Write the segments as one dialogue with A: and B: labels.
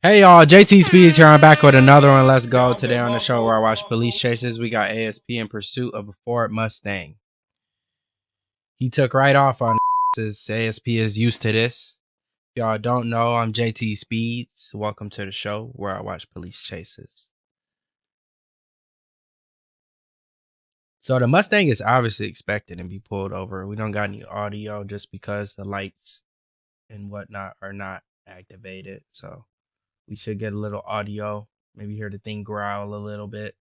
A: Hey y'all, JTSpeeds here. I'm back with another one. Let's go. Today on the show where I watch police chases, we got ASP in pursuit of a Ford Mustang. He took right off on this. ASP is used to this. If y'all don't know, I'm JTSpeeds. Welcome to the show where I watch police chases. So the Mustang is obviously expected to be pulled over. We don't got any audio just because the lights and whatnot are not activated. So we should get a little audio. Maybe hear the thing growl a little bit.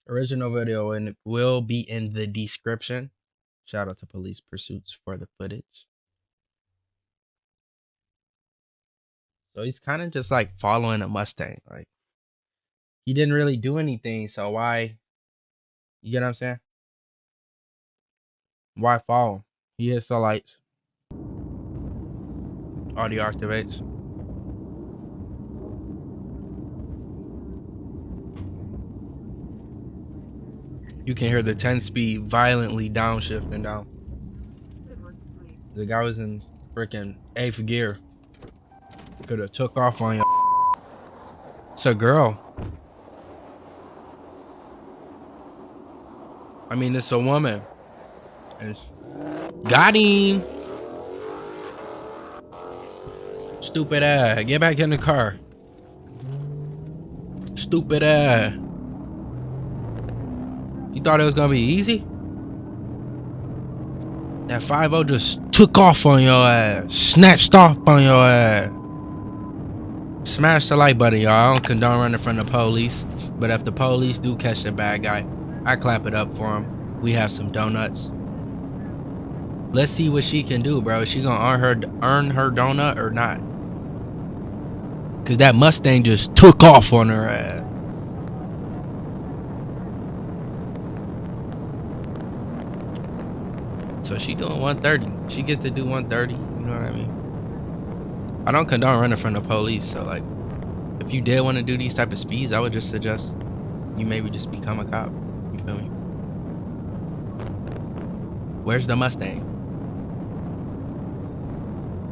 A: Original video and it will be in the description. Shout out to Police Pursuits for the footage. So he's kind of just like following a Mustang. Like he didn't really do anything, so why? You get what I'm saying? Why follow? He hits the lights. Audio activates. You can hear the 10 speed violently downshifting down. The guy was in freaking 8th gear. Could have took off on you. It's a girl. I mean, it's a woman. It's got him. Stupid ass. Get back in the car. Stupid ass. You thought it was gonna be easy? That 5-0 just took off on your ass. Snatched off on your ass. Smash the like button, y'all. I don't condone running from the police. But if the police do catch the bad guy, I clap it up for him. We have some donuts. Let's see what she can do, bro. Is she gonna earn her donut or not? Cause that Mustang just took off on her ass. So she doing 130. She gets to do 130. You know what I mean? I don't condone running from the police. So like, if you did want to do these type of speeds, I would just suggest you maybe just become a cop. You feel me? Where's the Mustang?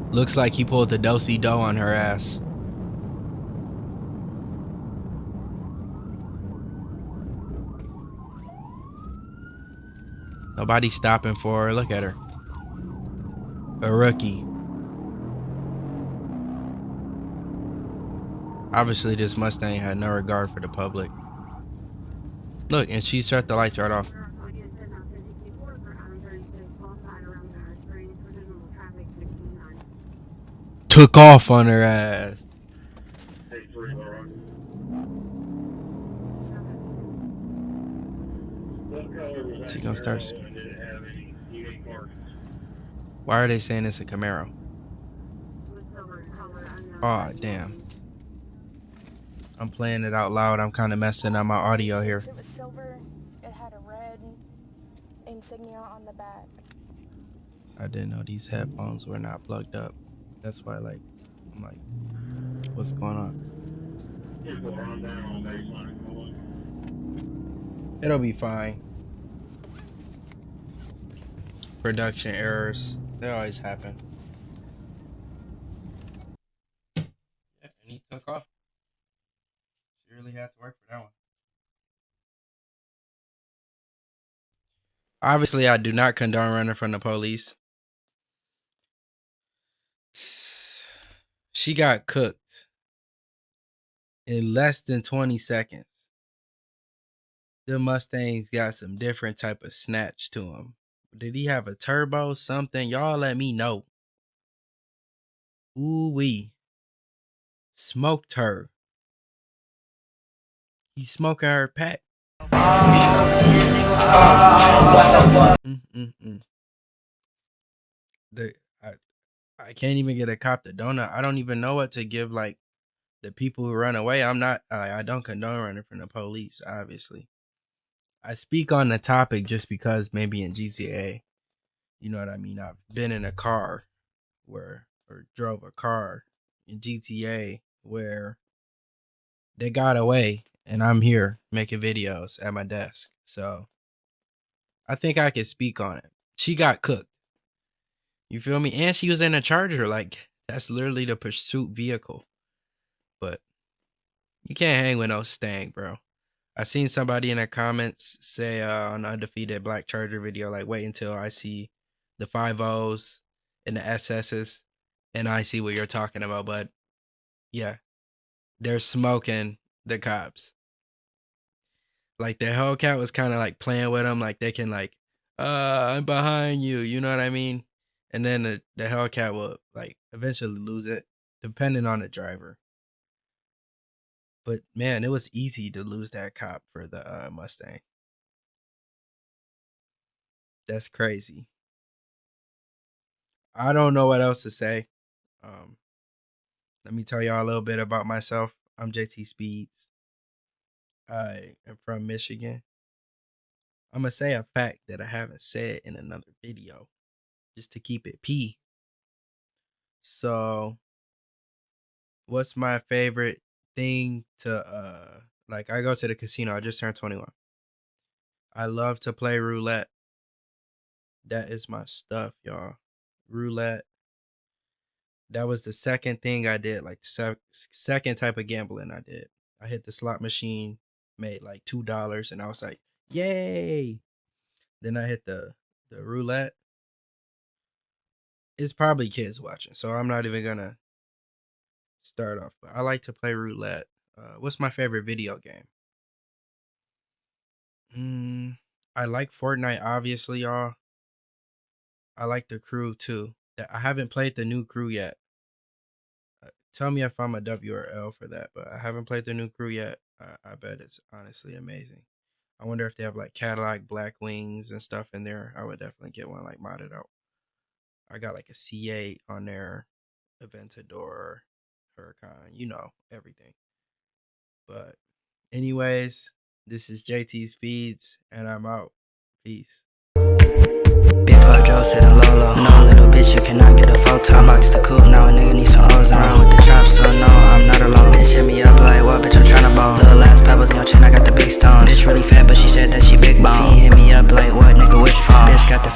A: Looks like he pulled the do-si-do on her ass. Nobody's stopping for her. Look at her. A rookie. Obviously, this Mustang had no regard for the public. Look, and she shut the lights right off. Took off on her ass. She gonna start. Why are they saying it's a Camaro? Oh, damn. I'm playing it out loud. I'm kind of messing up my audio here.
B: It was silver. It had a red insignia on the back.
A: I didn't know these headphones were not plugged up. That's why, like, I'm like, what's going on? It'll be fine. Production errors. They always happen. Yeah, and he took off. She really had to work for that one. Obviously, I do not condone running from the police. She got cooked in less than 20 seconds. The Mustangs got some different type of snatch to him. Did he have a turbo? Something? Y'all let me know. Ooh-wee. Smoked her. He smoking her pack. I can't even get a cop the donut. I don't even know what to give like the people who run away. I don't condone running from the police, obviously. I speak on the topic just because maybe in GTA, you know what I mean? I've been in a car or drove a car in GTA where they got away and I'm here making videos at my desk. So I think I can speak on it. She got cooked. You feel me? And she was in a Charger. Like, that's literally the pursuit vehicle. But you can't hang with no Stang, bro. I seen somebody in the comments say on the Undefeated Black Charger video, like, wait until I see the 5.0s and the SS's and I see what you're talking about. But yeah, they're smoking the cops. Like, the Hellcat was kind of like playing with them. Like, they can, like, I'm behind you. You know what I mean? And then the Hellcat will, like, eventually lose it, depending on the driver. But man, it was easy to lose that cop for the Mustang. That's crazy. I don't know what else to say. Um, Let me tell y'all a little bit about myself. I'm JTSpeeds. I am from Michigan. I'm gonna say a fact that I haven't said in another video, just to keep it P. So, what's my favorite thing to like? I go to the casino. I just turned 21. I love to play roulette. That is my stuff, y'all. Roulette. That was the second thing I did, like second type of gambling I did. I hit the slot machine, made like $2, and I was like, "Yay!" Then I hit the roulette. It's probably kids watching, so I'm not even gonna start off. But I like to play roulette. What's my favorite video game? I like Fortnite, obviously, y'all. I like the Crew too. I haven't played the new Crew yet. Tell me if I'm a W or L for that, but I haven't played the new Crew yet. I bet it's honestly amazing. I wonder if they have like Cadillac Black Wings and stuff in there. I would definitely get one like modded out. I got like a C8 on there, Aventador, Huracan, you know, everything. But anyways, this is JTSpeeds and I'm out. Peace.
C: Big Flo Joe sitting low low. No little bitch, you cannot get a photo. My box too cool, now a nigga need some O's. Around with the chops, so no, I'm not alone.